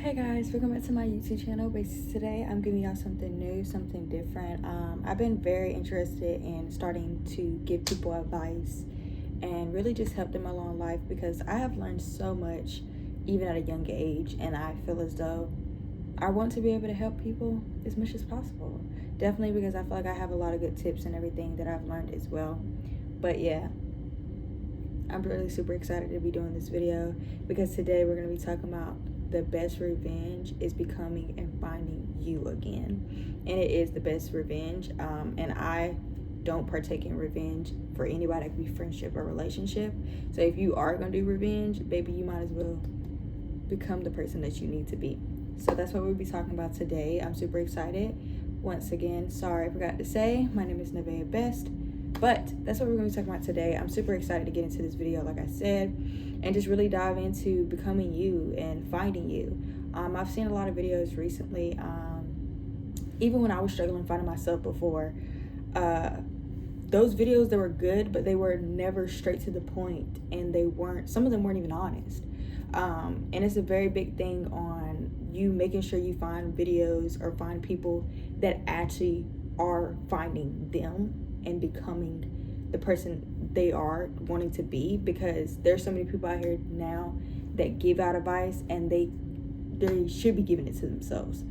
Hey guys, welcome back to my YouTube channel. Basically today I'm giving y'all something new, something different. I've been very interested in starting to give people advice and really just help them along life, because I have learned so much even at a young age, and I feel as though I want to be able to help people as much as possible. Definitely because I feel like I have a lot of good tips and everything that I've learned as well. But yeah, I'm really super excited to be doing this video because today we're going to be talking about the best revenge is becoming and finding you again. And it is the best revenge. And I don't partake in revenge for anybody. It could be friendship or relationship. So if you are going to do revenge, baby, you might as well become the person that you need to be. So that's what we'll be talking about today. I'm super excited. Once again, sorry I forgot to say, my name is Nevaeh Best. But that's what we're going to be talking about today. I'm super excited to get into this video, like I said, and just really dive into becoming you and finding you. I've seen a lot of videos recently, even when I was struggling finding myself before. Those videos, they were good, but they were never straight to the point, and some of them weren't even honest. And it's a very big thing on you making sure you find videos or find people that actually are finding them and becoming the person they are wanting to be, because there's so many people out here now that give out advice and they should be giving it to themselves.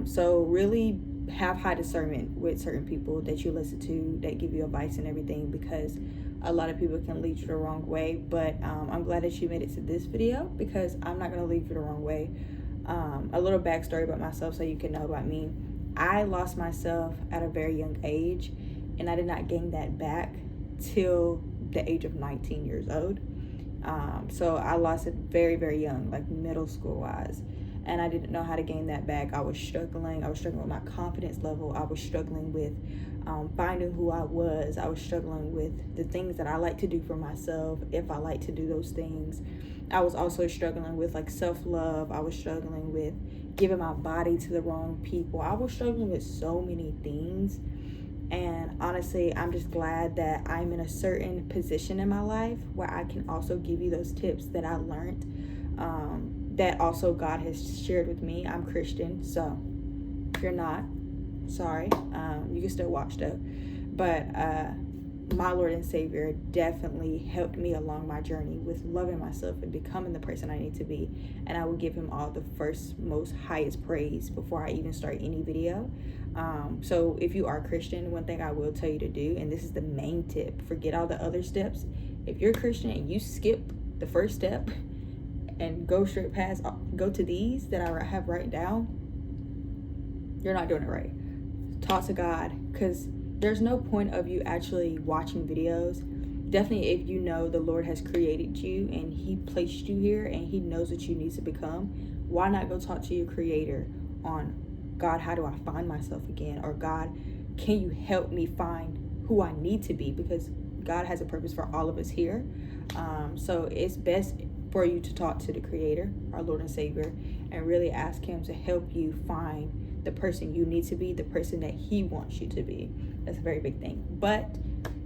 So really have high discernment with certain people that you listen to that give you advice and everything, because a lot of people can lead you the wrong way. But I'm glad that you made it to this video, because I'm not going to lead you the wrong way. A little backstory about myself so you can know about me. I lost myself at a very young age, and I did not gain that back till the age of 19 years old. So I lost it very, very young, like middle school wise. And I didn't know how to gain that back. I was struggling with my confidence level. I was struggling with finding who I was. I was struggling with the things that I like to do for myself, if I like to do those things. I was also struggling with like self-love. I was struggling with giving my body to the wrong people. I was struggling with so many things. And honestly, I'm just glad that I'm in a certain position in my life where I can also give you those tips that I learned, that also God has shared with me. I'm Christian, so if you're not, sorry, you can still watch though. But my Lord and Savior definitely helped me along my journey with loving myself and becoming the person I need to be. And I will give him all the first, most highest praise before I even start any video. So if you are Christian, one thing I will tell you to do, and this is the main tip, forget all the other steps. If you're Christian and you skip the first step and go to these that I have written down, you're not doing it right. Talk to God, because there's no point of you actually watching videos. Definitely if you know the Lord has created you and he placed you here and he knows what you need to become, why not go talk to your creator on, God, how do I find myself again? Or God, can you help me find who I need to be? Because God has a purpose for all of us here. So it's best for you to talk to the creator, our Lord and Savior, and really ask him to help you find the person you need to be, the person that he wants you to be. That's a very big thing. But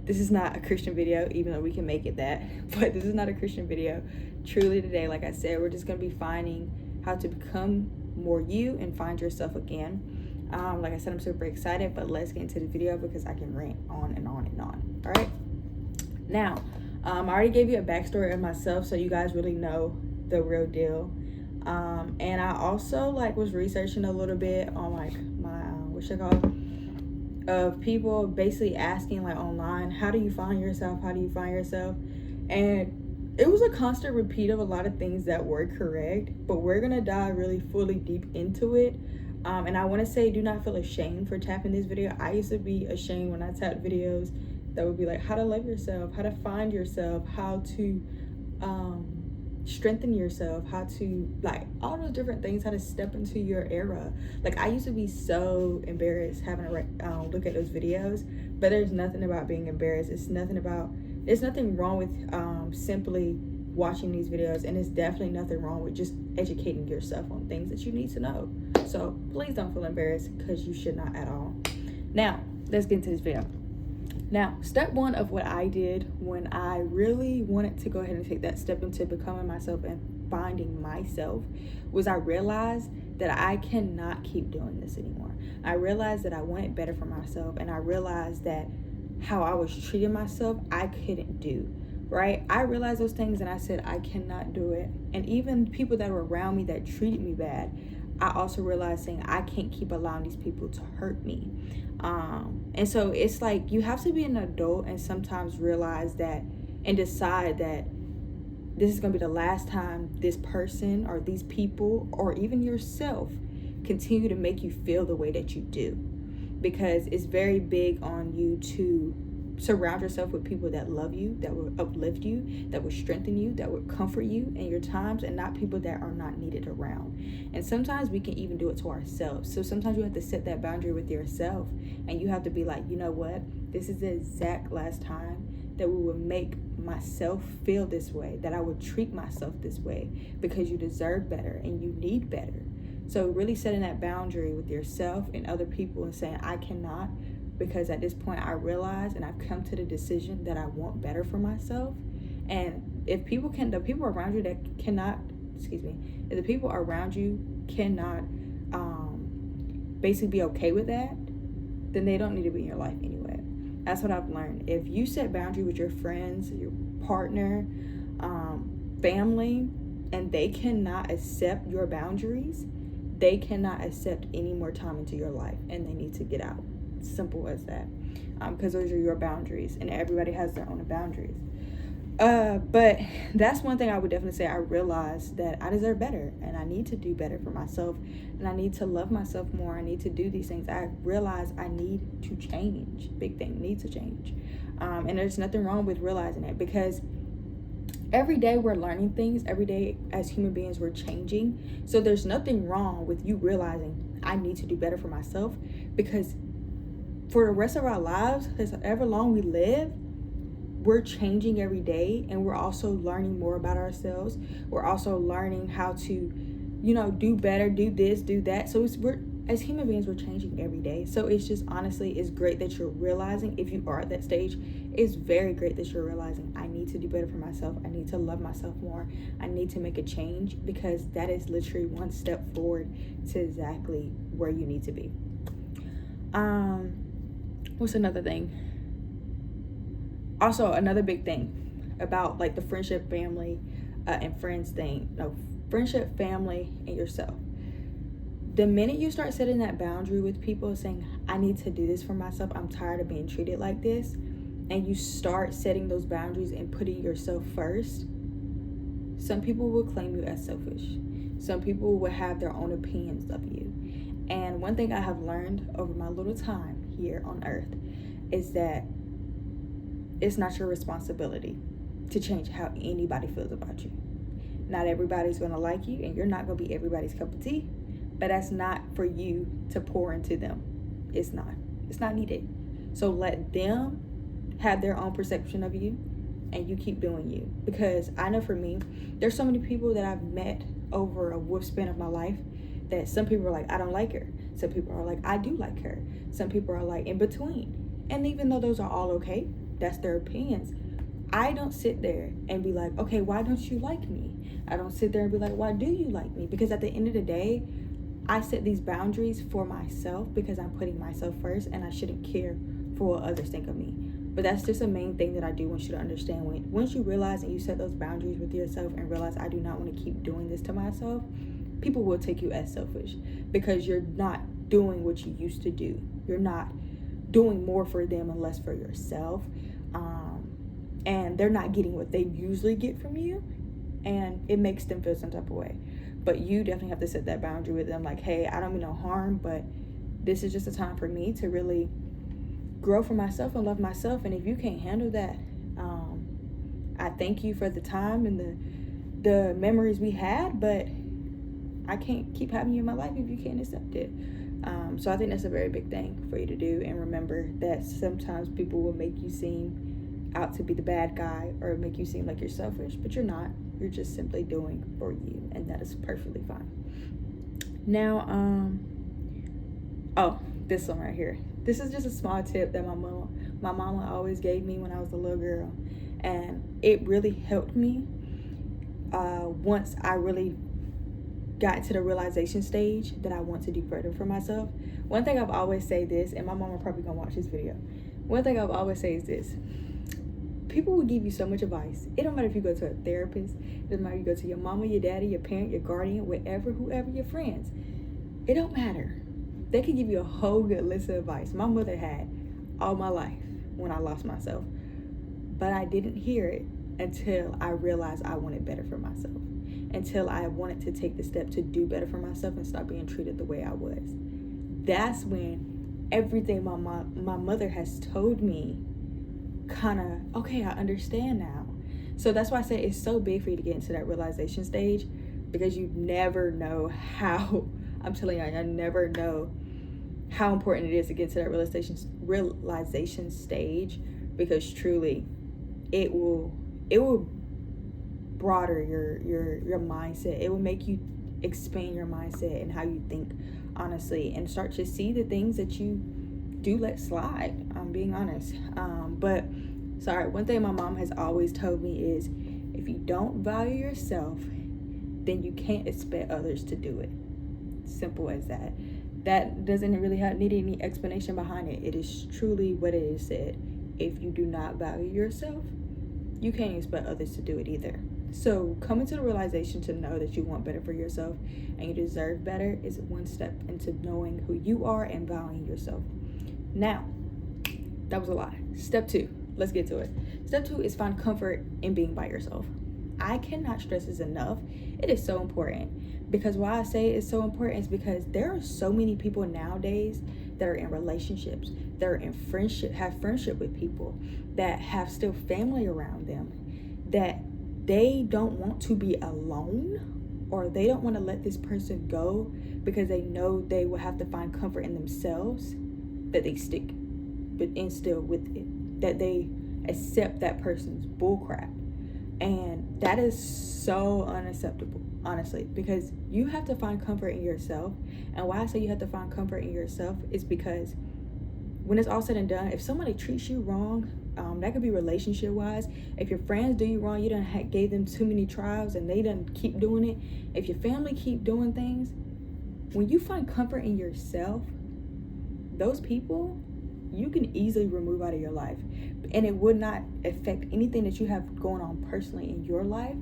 this is not a Christian video, even though we can make it that. But this is not a Christian video. Truly today, like I said, we're just going to be finding how to become more you and find yourself again. Like I said, I'm super excited, but let's get into the video because I can rant on and on and on. All right. Now, I already gave you a backstory of myself, so you guys really know the real deal. And I also was researching a little bit on my of people basically asking online, how do you find yourself? How do you find yourself? And it was a constant repeat of a lot of things that were correct, but we're gonna dive really fully deep into it. And I want to say, do not feel ashamed for tapping this video. I used to be ashamed when I tapped videos that would be like how to love yourself, how to find yourself, how to strengthen yourself, how to all those different things, how to step into your era. I used to be so embarrassed having to look at those videos, but there's nothing about being embarrassed. There's nothing wrong with simply watching these videos, and it's definitely nothing wrong with just educating yourself on things that you need to know. So please don't feel embarrassed, because you should not at all. Now let's get into this video. Now, step one of what I did when I really wanted to go ahead and take that step into becoming myself and finding myself was I realized that I cannot keep doing this anymore. I realized that I wanted better for myself, and I realized that how I was treating myself, I couldn't do, right? I realized those things and I said, I cannot do it. And even people that were around me that treated me bad, I also realized saying, I can't keep allowing these people to hurt me. And so it's like you have to be an adult and sometimes realize that and decide that this is going to be the last time this person or these people or even yourself continue to make you feel the way that you do. Because it's very big on you to surround yourself with people that love you, that will uplift you, that will strengthen you, that will comfort you in your times, and not people that are not needed around. And sometimes we can even do it to ourselves. So sometimes you have to set that boundary with yourself, and you have to be like, you know what? This is the exact last time that we will make myself feel this way, that I would treat myself this way, because you deserve better and you need better. So really setting that boundary with yourself and other people and saying, I cannot, because at this point I realize and I've come to the decision that I want better for myself. And if people can, the people around you that cannot, if the people around you cannot basically be okay with that, then they don't need to be in your life anyway. That's what I've learned. If you set boundary with your friends, your partner, family, and they cannot accept your boundaries, they cannot accept any more time into your life, and they need to get out. Simple as that. Because those are your boundaries, and everybody has their own boundaries. But that's one thing I would definitely say. I realized that I deserve better, and I need to do better for myself, and I need to love myself more. I need to do these things. I realized I need to change. Big thing, need to change. And there's nothing wrong with realizing it, because every day we're learning things. Every day as human beings we're changing. So there's nothing wrong with you realizing I need to do better for myself, because for the rest of our lives, however long we live, we're changing every day, and we're also learning more about ourselves. We're also learning how to, do better, do this, do that. So we're as human beings, we're changing every day. So it's just, honestly, it's great that you're realizing, if you are at that stage, it's very great that you're realizing, I need to do better for myself. I need to love myself more. I need to make a change, because that is literally one step forward to exactly where you need to be. What's another thing? Also, another big thing about like the friendship, family, and friends thing. No, friendship, family, and yourself. The minute you start setting that boundary with people, saying, I need to do this for myself, I'm tired of being treated like this, and you start setting those boundaries and putting yourself first, some people will claim you as selfish. Some people will have their own opinions of you. And one thing I have learned over my little time here on earth is that it's not your responsibility to change how anybody feels about you. Not everybody's going to like you, and you're not going to be everybody's cup of tea, but that's not for you to pour into them. It's not needed. So let them have their own perception of you, and you keep doing you. Because I know for me, there's so many people that I've met over a whoop span of my life that some people are like, I don't like her. Some people are like, I do like her. Some people are like in between. And even though those are all okay, that's their opinions, I don't sit there and be like, okay, why don't you like me? I don't sit there and be like, why do you like me? Because at the end of the day, I set these boundaries for myself because I'm putting myself first, and I shouldn't care for what others think of me. But that's just a main thing that I do want you to understand. Once you realize and you set those boundaries with yourself and realize I do not want to keep doing this to myself, people will take you as selfish, because you're not doing what you used to do. You're not doing more for them and less for yourself. And they're not getting what they usually get from you, and it makes them feel some type of way. But you definitely have to set that boundary with them, like, hey, I don't mean no harm, but this is just a time for me to really grow for myself and love myself. And if you can't handle that, I thank you for the time and the memories we had, but I can't keep having you in my life if you can't accept it. So I think that's a very big thing for you to do. And remember that sometimes people will make you seem out to be the bad guy or make you seem like you're selfish, but you're not. You're just simply doing for you, and that is perfectly fine. Now, this one right here. This is just a small tip that my mama always gave me when I was a little girl, and it really helped me. once I really got to the realization stage that I want to do better for myself. One thing I've always say this, and my mom are probably gonna watch this video. One thing I've always say is this: people will give you so much advice. It don't matter if you go to a therapist. It doesn't matter if you go to your mama, your daddy, your parent, your guardian, whatever, whoever, your friends. It don't matter. They can give you a whole good list of advice. My mother had all my life when I lost myself, but I didn't hear it until I realized I wanted better for myself, until I wanted to take the step to do better for myself and stop being treated the way I was. That's when everything my mother has told me kind of, okay, I understand now. So that's why I say it's so big for you to get into that realization stage, because you never know how, I'm telling you, I never know how important it is to get to that realization stage, because truly it will broader your mindset. It will make you expand your mindset and how you think, honestly, and start to see the things that you do let slide. I'm being honest. But sorry, one thing my mom has always told me is, if you don't value yourself, then you can't expect others to do it. Simple as that. That doesn't really need any explanation behind it. It is truly what it is said. If you do not value yourself, you can't expect others to do it either. So coming to the realization to know that you want better for yourself and you deserve better is one step into knowing who you are and valuing yourself. Now, that was a lot. Step 2, let's get to it. Step 2 is find comfort in being by yourself. I cannot stress this enough. It is so important, because why I say it's so important is because there are so many people nowadays that are in relationships, that are in friendship, have friendship with people, that have still family around them, that they don't want to be alone, or they don't want to let this person go because they know they will have to find comfort in themselves, that they stick but instill with it, that they accept that person's bullcrap. And that is so unacceptable, honestly, because you have to find comfort in yourself. And why I say you have to find comfort in yourself is because when it's all said and done, if somebody treats you wrong, that could be relationship wise. If your friends do you wrong, you done gave them too many trials and they done keep doing it. If your family keep doing things, when you find comfort in yourself, those people you can easily remove out of your life, and it would not affect anything that you have going on personally in your life,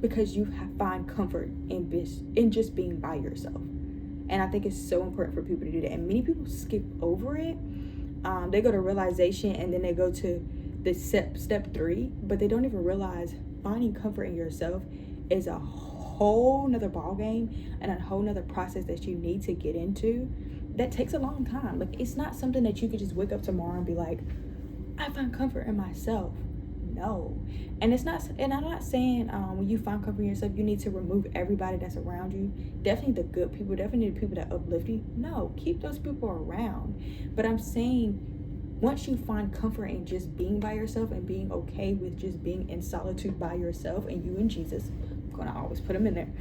because you find comfort in just being by yourself. And I think it's so important for people to do that, and many people skip over it. They go to realization and then they go to the step 3, but they don't even realize finding comfort in yourself is a whole nother ball game and a whole nother process that you need to get into. That takes a long time. Like, it's not something that you could just wake up tomorrow and be like, I find comfort in myself. No. And it's not, and I'm not saying when you find comfort in yourself, you need to remove everybody that's around you. Definitely the good people, definitely the people that uplift you. No, keep those people around. But I'm saying, once you find comfort in just being by yourself and being okay with just being in solitude by yourself and you and Jesus, I'm gonna always put them in there,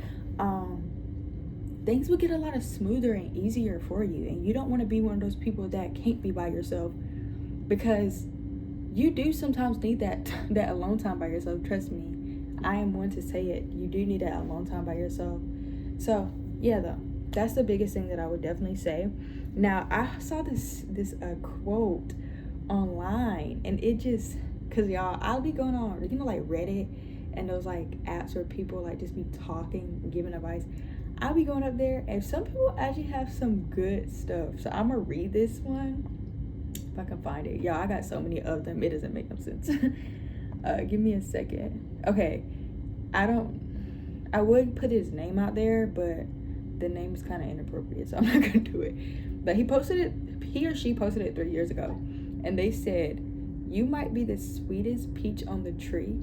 things will get a lot of smoother and easier for you. And you don't want to be one of those people that can't be by yourself, because you do sometimes need that alone time by yourself. Trust me, I am one to say it. You do need that alone time by yourself. So yeah, though, that's the biggest thing that I would definitely say. Now, I saw this quote online, and it just, cause y'all, I'll be going on, like Reddit and those like apps where people like just be talking and giving advice. I'll be going up there, and some people actually have some good stuff. So I'm gonna read this one if I can find it. Y'all, I got so many of them, it doesn't make no sense. Give me a second. Okay, I would put his name out there, but the name is kind of inappropriate, so I'm not gonna do it. But he or she posted it 3 years ago, and they said, you might be the sweetest peach on the tree,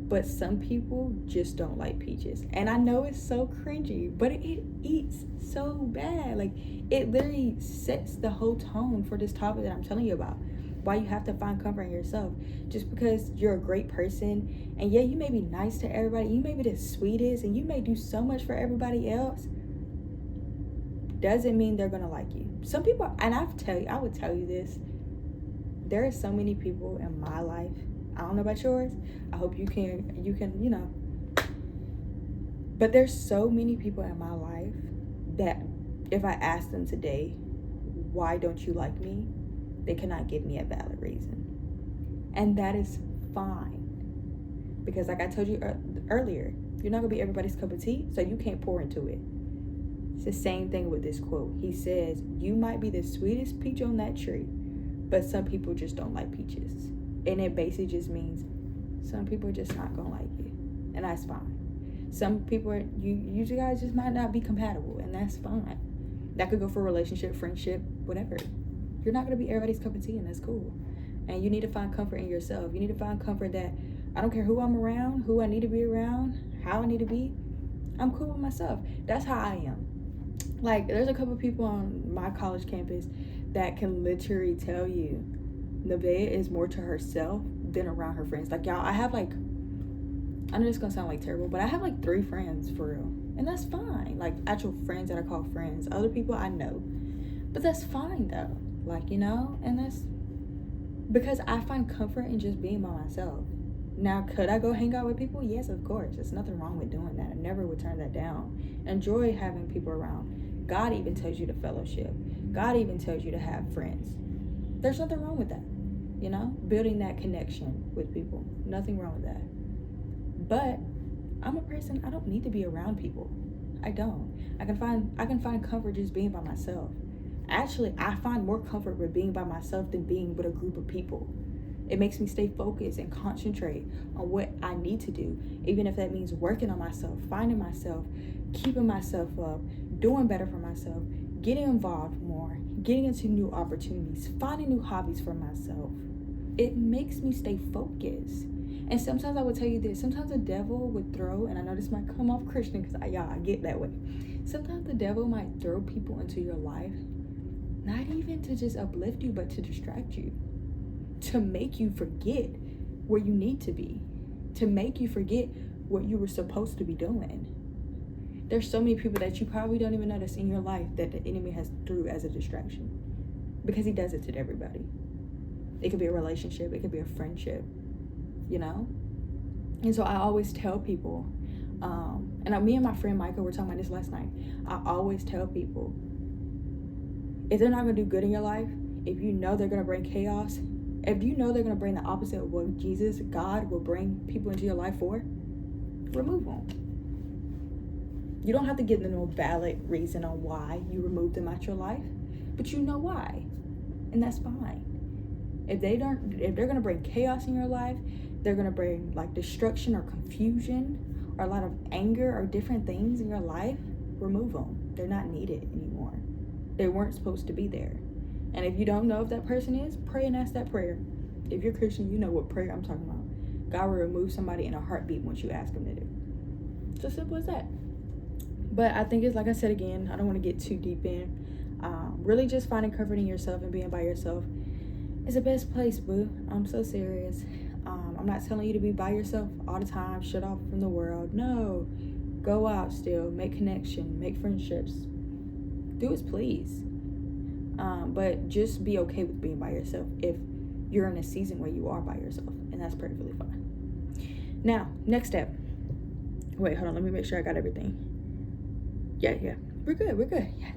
but some people just don't like peaches. And I know it's so cringy, but it eats so bad. Like, it literally sets the whole tone for this topic that I'm telling you about. Why you have to find comfort in yourself. Just because you're a great person, and yeah, you may be nice to everybody, you may be the sweetest, and you may do so much for everybody else, doesn't mean they're gonna like you. Some people, and I would tell you this, there are so many people in my life, I don't know about yours, I hope you can, But there's so many people in my life that if I ask them today, why don't you like me? They cannot give me a valid reason. And that is fine. Because like I told you earlier, you're not going to be everybody's cup of tea, so you can't pour into it. It's the same thing with this quote. He says, you might be the sweetest peach on that tree, but some people just don't like peaches. And it basically just means some people are just not going to like you. And that's fine. Some people, you guys just might not be compatible, and that's fine. That could go for relationship, friendship, whatever. You're not going to be everybody's cup of tea, and that's cool. And you need to find comfort in yourself. You need to find comfort that I don't care who I'm around, who I need to be around, how I need to be. I'm cool with myself. That's how I am. Like, there's a couple people on my college campus that can literally tell you Nevaeh is more to herself than around her friends. Like, y'all, I have like, I know this is gonna sound like terrible, but I have like 3 friends for real. And that's fine. Like, actual friends that I call friends. Other people I know. But that's fine though. Like, you know? And that's because I find comfort in just being by myself. Now, could I go hang out with people? Yes, of course. There's nothing wrong with doing that. I never would turn that down. Enjoy having people around. God even tells you to fellowship. God even tells you to have friends. There's nothing wrong with that. You know? Building that connection with people. Nothing wrong with that. But I'm a person, I don't need to be around people. I don't. I can find comfort just being by myself. Actually, I find more comfort with being by myself than being with a group of people. It makes me stay focused and concentrate on what I need to do, even if that means working on myself, finding myself, keeping myself up, doing better for myself, getting involved more, getting into new opportunities, finding new hobbies for myself. It makes me stay focused. And sometimes I would tell you this, sometimes the devil would throw, and I know this might come off Christian because I get that way. Sometimes the devil might throw people into your life, not even to just uplift you, but to distract you, to make you forget where you need to be, to make you forget what you were supposed to be doing. There's so many people that you probably don't even notice in your life that the enemy has threw as a distraction, because he does it to everybody. It could be a relationship, it could be a friendship, you know? And so I always tell people, and me and my friend Micah were talking about this last night. I always tell people, if they're not going to do good in your life, if you know they're going to bring chaos, if you know they're going to bring the opposite of what Jesus, God, will bring people into your life for, remove them. You don't have to give them no valid reason on why you removed them out your life, but you know why, and that's fine. If they're going to bring chaos in your life, they're going to bring like destruction or confusion or a lot of anger or different things in your life, remove them. They're not needed anymore. They weren't supposed to be there. And if you don't know if that person is, pray and ask that prayer. If you're Christian, you know what prayer I'm talking about. God will remove somebody in a heartbeat once you ask him to do. It's as simple as that. But I think it's, like I said again, I don't want to get too deep in. Really just finding comfort in yourself and being by yourself is the best place, boo. I'm so serious. I'm not telling you to be by yourself all the time, shut off from the world. No. Go out still, make connection, make friendships. Do as please. But just be okay with being by yourself if you're in a season where you are by yourself, and that's perfectly fine. Now, next step. Wait, hold on, let me make sure I got everything. Yeah, we're good, yeah.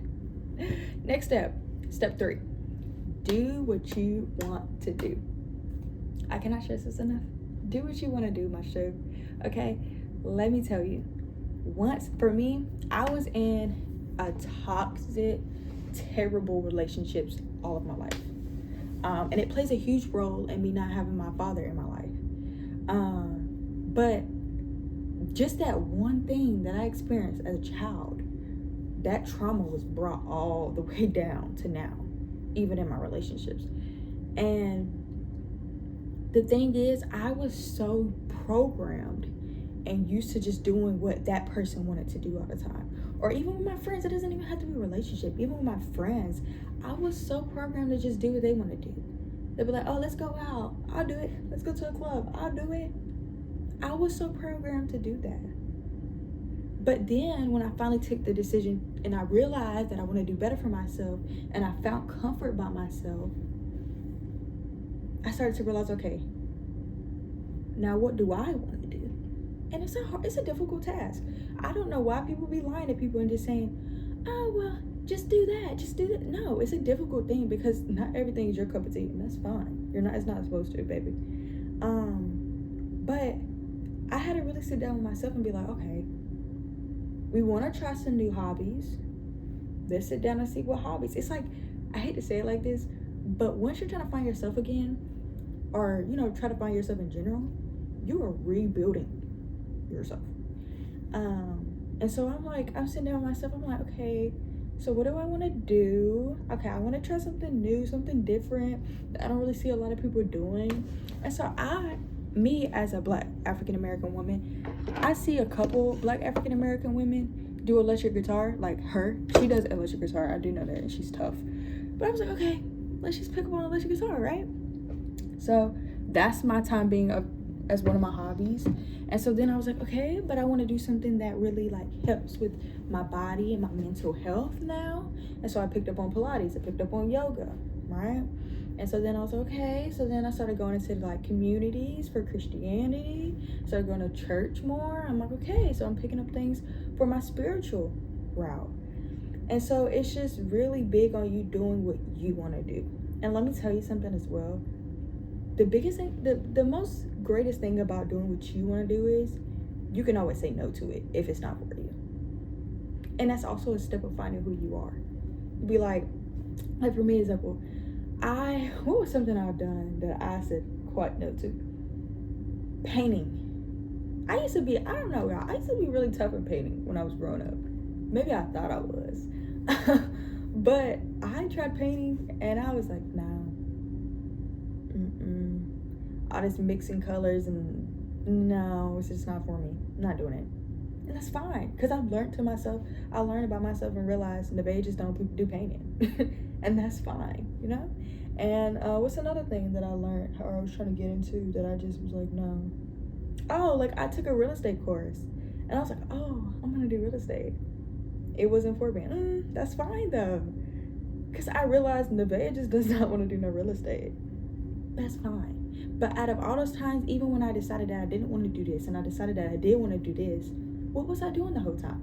Next step 3. Do what you want to do. I cannot stress this enough. Do what you want to do, my sugar. Okay, let me tell you. Once, for me, I was in a toxic, terrible relationships all of my life. And it plays a huge role in me not having my father in my life. But just that one thing that I experienced as a child, that trauma was brought all the way down to now, even in my relationships. And the thing is, I was so programmed and used to just doing what that person wanted to do all the time. Or even with my friends, it doesn't even have to be a relationship. Even with my friends, I was so programmed to just do what they want to do. They'd be like, oh, let's go out. I'll do it. Let's go to a club. I'll do it. I was so programmed to do that. But then when I finally took the decision and I realized that I want to do better for myself and I found comfort by myself, I started to realize, okay, now what do I want to do? And it's a difficult task. I don't know why people be lying to people and just saying, oh, well, just do that. Just do that. No, it's a difficult thing because not everything is your cup of tea, and that's fine. It's not supposed to, baby. But I had to really sit down with myself and be like, okay, we want to try some new hobbies. Let's sit down and see what hobbies. It's like, I hate to say it like this, but once you're trying to find yourself again, or, try to find yourself in general, you are rebuilding yourself. And so I'm sitting down with myself. I'm like, okay, so what do I want to do? Okay, I want to try something new, something different that I don't really see a lot of people doing. And so me as a Black African American woman, I see a couple Black African American women do electric guitar, like her. She does electric guitar. I do know that, and she's tough. But I was like, okay, let's just pick up on electric guitar, right? So that's my time being as one of my hobbies. And so then I was like, okay, but I want to do something that really like helps with my body and my mental health now. And so I picked up on Pilates. I picked up on yoga, right? And so then I was like, okay. So then I started going into like communities for Christianity. Started going to church more. I'm like, okay, so I'm picking up things for my spiritual route. And so it's just really big on you doing what you want to do. And let me tell you something as well. The biggest thing, the most greatest thing about doing what you want to do is you can always say no to it if it's not for you. And that's also a step of finding who you are. Be like for me, example, what was something I've done that I said quite no to? Painting. I used to be really tough at painting when I was growing up. Maybe I thought I was. But I tried painting and I was like, nah. All this mixing colors and no, it's just not for me. I'm not doing it. And that's fine. Because I learned about myself and realized Nevaeh just don't do painting. And that's fine, And what's another thing that I learned or I was trying to get into that I just was like, no. Oh, like I took a real estate course. And I was like, oh, I'm going to do real estate. It wasn't for me. That's fine though. Because I realized Nevaeh just does not want to do no real estate. That's fine. But out of all those times, even when I decided that I didn't want to do this and I decided that I did want to do this, what was I doing the whole time?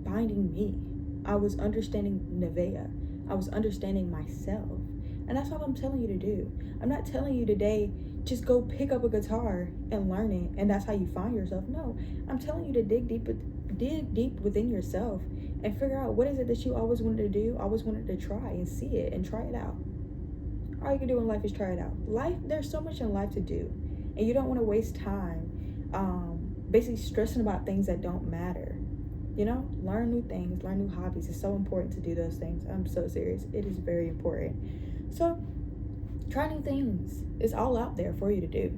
Finding me. I was understanding Nevaeh. I was understanding myself. And that's all I'm telling you to do. I'm not telling you today, just go pick up a guitar and learn it and that's how you find yourself. No, I'm telling you to dig deep within yourself and figure out what is it that you always wanted to do, always wanted to try and see it and try it out. All you can do in life is try it out. There's so much in life to do, and you don't want to waste time basically stressing about things that don't matter. Learn new things, learn new hobbies. It's so important to do those things. I'm so serious. It is very important. So try new things. It's all out there for you to do.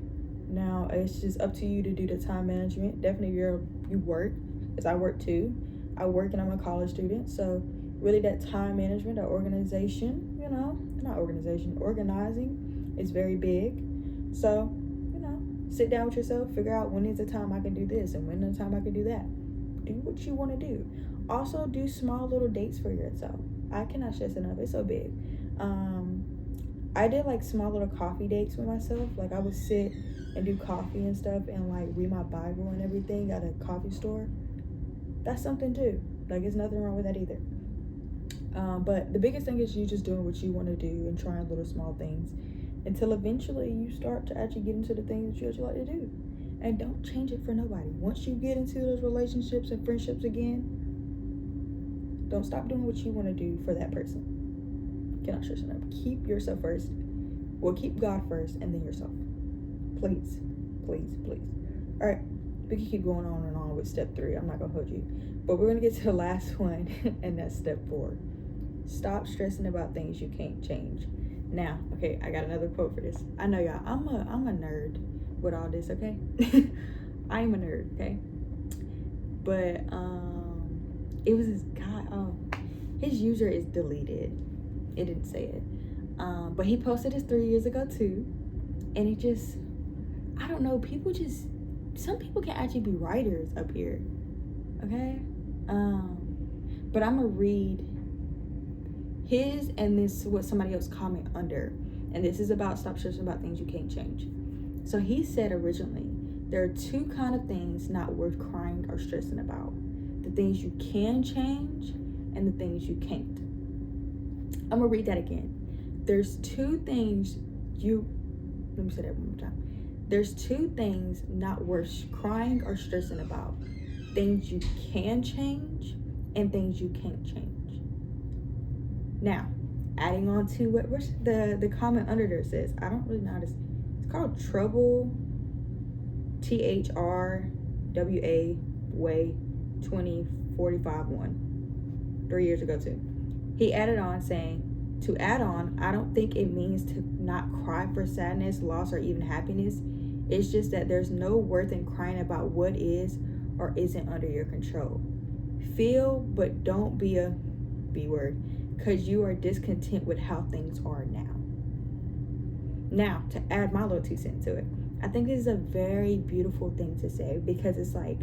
Now it's just up to you to do the time management. Definitely you work, because I work too. I work and I'm a college student, so really that time management, that organization, organizing is very big. So, sit down with yourself, figure out when is the time I can do this and when is the time I can do that. Do what you want to do. Also, do small little dates for yourself. I cannot stress enough. It's so big. I did like small little coffee dates with myself. Like I would sit and do coffee and stuff and like read my Bible and everything at a coffee store. That's something too. Like there's nothing wrong with that either. But the biggest thing is you just doing what you want to do and trying little small things until eventually you start to actually get into the things that you actually like to do. And don't change it for nobody. Once you get into those relationships and friendships again, don't stop doing what you want to do for that person. Cannot stress enough. Keep yourself first. Well, keep God first and then yourself. Please, please, please. All right, we can keep going on and on with step 3. I'm not going to hold you. But we're going to get to the last one, and that's step 4. Stop stressing about things you can't change. Now, okay, I got another quote for this. I know y'all, I'm a nerd with all this, okay? I am a nerd, okay? But it was this guy, his user is deleted. It didn't say it. But he posted this 3 years ago too. And it just, I don't know, some people can actually be writers up here, okay? But I'm gonna read his and this what somebody else comment under. And this is about stop stressing about things you can't change. So he said originally, There are two kind of things not worth crying or stressing about: the things you can change and the things you can't. I'm gonna read that again. There's two things let me say that one more time. There's two things not worth crying or stressing about: things you can change and things you can't change. Now, adding on to what the comment under there says, I don't really know how to, it's called Trouble, THRWA Way 2045-1, 3 years ago too. He added on saying, to add on, I don't think it means to not cry for sadness, loss, or even happiness. It's just that there's no worth in crying about what is or isn't under your control. Feel, but don't be a B word, because you are discontent with how things are now. Now, to add my little 2 cents to it, I think this is a very beautiful thing to say, because it's like,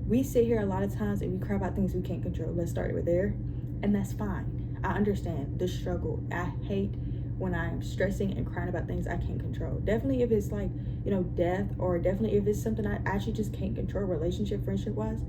we sit here a lot of times and we cry about things we can't control. Let's start with there, and that's fine. I understand the struggle. I hate when I'm stressing and crying about things I can't control. Definitely if it's like, death, or definitely if it's something I actually just can't control, relationship, friendship wise.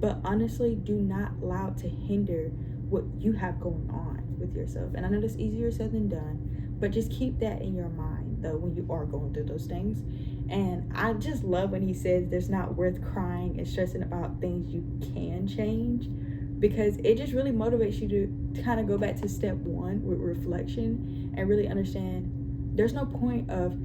But honestly, do not allow it to hinder what you have going on with yourself. And I know that's easier said than done, but just keep that in your mind though when you are going through those things. And I just love when he says there's not worth crying and stressing about things you can change, because it just really motivates you to kind of go back to step 1 with reflection and really understand there's no point of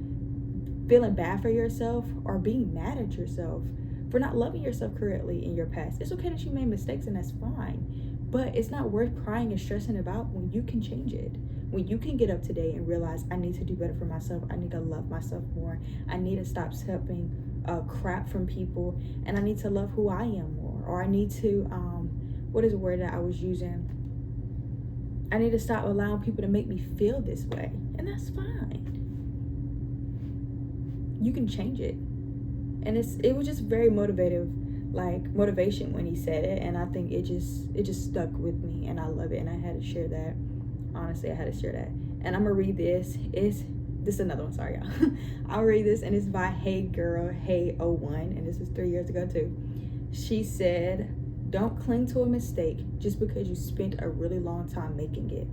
feeling bad for yourself or being mad at yourself for not loving yourself correctly in your past. It's okay that you made mistakes, and that's fine, but it's not worth crying and stressing about when you can change it. When you can get up today and realize, I need to do better for myself, I need to love myself more, I need to stop accepting crap from people, and I need to love who I am more, or I need to what is the word that I was using? I need to stop allowing people to make me feel this way. And that's fine. You can change it. And it was just very motivation when he said it. And I think it just stuck with me, and I love it. And I had to share that. Honestly, I had to share that. And I'm gonna read this. This is another one, sorry y'all. I'll read this, and it's by Hey Girl, Hey 01, and this is 3 years ago too. She said, don't cling to a mistake just because you spent a really long time making it.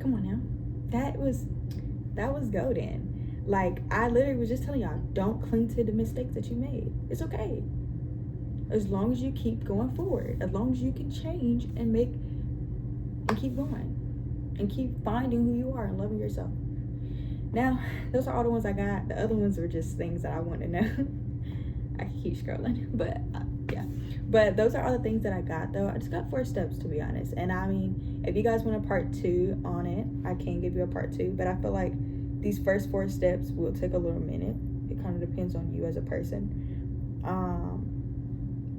Come on now. That was golden. Like, I literally was just telling y'all, don't cling to the mistakes that you made. It's okay. As long as you keep going forward, as long as you can change and keep going and keep finding who you are and loving yourself. Now, those are all the ones I got. The other ones were just things that I want to know. I can keep scrolling, but yeah. But those are all the things that I got, though. I just got 4 steps, to be honest. And I mean, if you guys want a part 2 on it, I can give you a part 2. But I feel like these first 4 steps will take a little minute. It kind of depends on you as a person.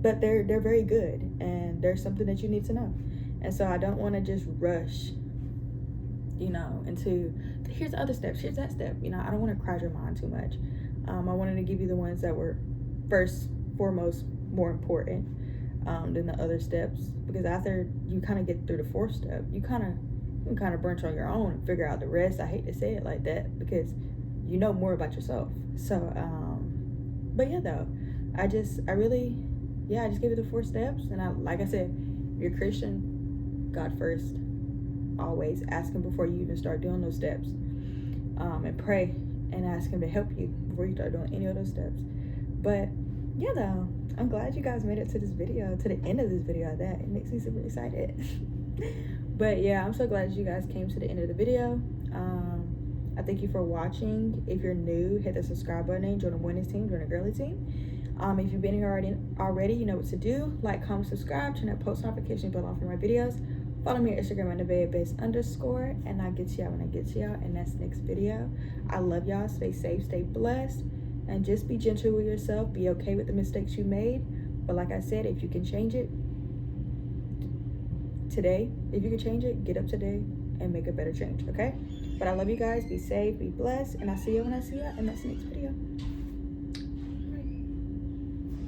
But they're very good, and there's something that you need to know. And so I don't want to just rush, into here's the other steps, here's that step. I don't want to crowd your mind too much. I wanted to give you the ones that were first, foremost, more important than the other steps, because after you kind of get through the 4th step, you kind of branch on your own and figure out the rest. I hate to say it like that, because you know more about yourself. So but yeah, though, I just gave you the 4 steps. And like I said, if you're Christian, God first, always ask him before you even start doing those steps, and pray and ask him to help you before you start doing any of those steps. But yeah, though, I'm glad you guys made it to this video, to the end of this video. That it makes me super excited. But yeah, I'm so glad you guys came to the end of the video. I thank you for watching. If you're new, hit the subscribe button and join the women's team, join the girly team. If you've been here already, you know what to do. Like, comment, subscribe, turn that post notification bell on for my videos. Follow me on Instagram at @baebase_, and I'll get to y'all when I get to y'all in that next video. I love y'all. Stay safe, stay blessed, and just be gentle with yourself. Be okay with the mistakes you made. But like I said, if you can change it today, get up today and make a better change, okay? But I love you guys. Be safe, be blessed, and I'll see you when I see you in that next video.